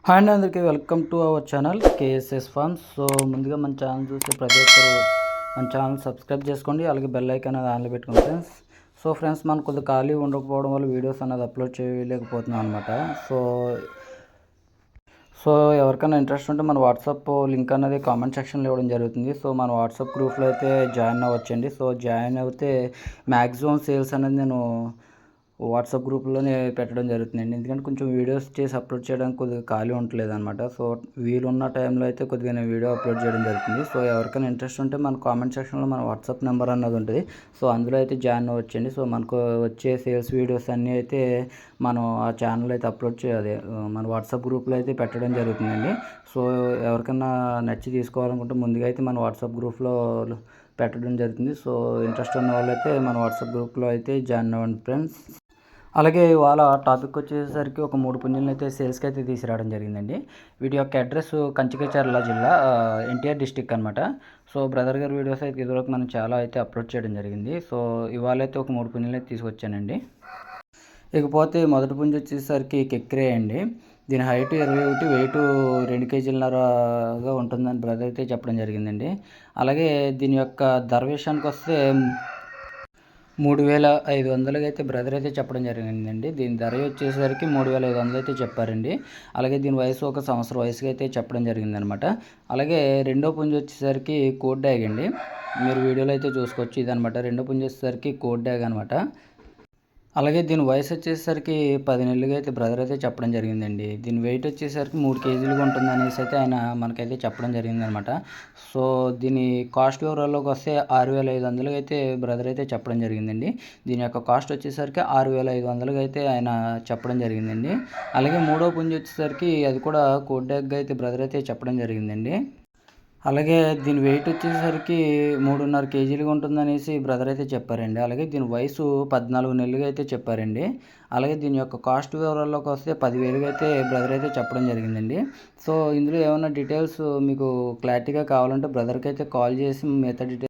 Hi అండి, అందరికీ welcome to our channel KSS farms. So ముందుగా మన ఛానల్ చూసే ప్రతి ఒక్కరు మన ఛానల్ సబ్స్క్రైబ్ చేసుకోండి, అలాగే బెల్ ఐకాన్ అనేది ఆన్లో పెట్టుకోండి ఫ్రెండ్స్. సో ఫ్రెండ్స్, మనకు కొద్దిగా ఖాళీ ఉండకపోవడం వల్ల వీడియోస్ అనేది అప్లోడ్ చేయలేకపోతున్నాం అనమాట. సో ఎవరికైనా ఇంట్రెస్ట్ ఉంటే మన వాట్సాప్ లింక్ అనేది కామెంట్ సెక్షన్లో ఇవ్వడం జరుగుతుంది. సో మన వాట్సాప్ గ్రూప్లో అయితే జాయిన్ అవ్వచ్చండి. సో జాయిన్ అయితే మ్యాక్సిమం సేల్స్ అనేది నేను వాట్సాప్ గ్రూప్లోనే పెట్టడం జరుగుతుందండి. ఎందుకంటే కొంచెం వీడియోస్ చేసి అప్లోడ్ చేయడానికి కొద్దిగా ఖాళీ ఉండట్లేదు అనమాట. సో వీలున్న టైంలో అయితే కొద్దిగా నేను వీడియో అప్లోడ్ చేయడం జరుగుతుంది. సో ఎవరికైనా ఇంట్రెస్ట్ ఉంటే మన కామెంట్ సెక్షన్లో మన వాట్సాప్ నెంబర్ అన్నది ఉంటుంది. సో అందులో అయితే జాయిన్ అవ్వచ్చండి. సో మనకు వచ్చే సేల్స్ వీడియోస్ అన్నీ అయితే మనం ఆ ఛానల్ అయితే అప్లోడ్ చేయాలి, మన వాట్సాప్ గ్రూప్లో అయితే పెట్టడం జరుగుతుందండి. సో ఎవరికైనా నచ్చి తీసుకోవాలనుకుంటే ముందుగా అయితే మన వాట్సాప్ గ్రూప్లో పెట్టడం జరుగుతుంది. సో ఇంట్రెస్ట్ ఉన్న వాళ్ళైతే మన వాట్సాప్ గ్రూప్లో అయితే జాయిన్ అవ్వండి ఫ్రెండ్స్. అలాగే ఇవాళ టాపిక్ వచ్చేసరికి ఒక 3 పుంజులను అయితే సేల్స్కి అయితే తీసుకురావడం జరిగిందండి. వీటి యొక్క అడ్రస్ కంచికచర్ల జిల్లా, ఎన్టీఆర్ డిస్టిక్ అనమాట. సో బ్రదర్ గారి వీడియోస్ అయితే ఇదివరకు మనం చాలా అయితే అప్లోడ్ చేయడం జరిగింది. సో ఇవాళ అయితే ఒక 3 పుంజులను అయితే తీసుకొచ్చానండి. ఇకపోతే మొదటి పుంజు వచ్చేసరికి కెక్కిరే అండి. దీని హైట్ 21, వెయిట్ 2 కేజీలన్నరగా ఉంటుందని బ్రదర్ అయితే చెప్పడం జరిగిందండి. అలాగే దీని యొక్క ధర విషయానికి వస్తే 3,500 అయితే బ్రదర్ అయితే చెప్పడం జరిగిందండి. దీని ధర వచ్చేసరికి 3,500 అయితే చెప్పారండి. అలాగే దీని వయసు 1 సంవత్సరం వయసుకి అయితే చెప్పడం జరిగిందనమాట. అలాగే రెండో పుంజు వచ్చేసరికి కోడ్ డ్యాగ్ అండి. మీరు వీడియోలో అయితే చూసుకోవచ్చు, ఇదనమాట. రెండో పుంజు వచ్చేసరికి కోడ్ డ్యాగ్ అనమాట. అలాగే దీని వయసు వచ్చేసరికి 10 నెలలుగా అయితే బ్రదర్ అయితే చెప్పడం జరిగిందండి. దీని వెయిట్ వచ్చేసరికి 3 కేజీలుగా ఉంటుంది అనేసి అయితే ఆయన మనకైతే చెప్పడం జరిగిందనమాట. సో దీని కాస్ట్ వివరాల్లోకి వస్తే 6,500 అయితే బ్రదర్ అయితే చెప్పడం జరిగిందండి. దీని యొక్క కాస్ట్ వచ్చేసరికి 6,500 అయితే ఆయన చెప్పడం జరిగిందండి. అలాగే మూడో పుంజు వచ్చేసరికి అది కూడా కోడ్ డ్యాగ్ అయితే బ్రదర్ అయితే చెప్పడం జరిగిందండి. అలాగే దీని వెయిట్ వచ్చేసరికి 3.5 కేజీలుగా ఉంటుందనేసి బ్రదర్ అయితే చెప్పారండి. అలాగే దీని వయసు 14 నెలలుగా అయితే చెప్పారండి. అలాగే దీని యొక్క కాస్ట్ వివరాల్లోకి వస్తే 10,000 అయితే బ్రదర్ అయితే చెప్పడం జరిగిందండి. సో ఇందులో ఏమైనా డీటెయిల్స్ మీకు క్లారిటీగా కావాలంటే బ్రదర్కి అయితే కాల్ చేసి మిగతా డీటెయిల్స్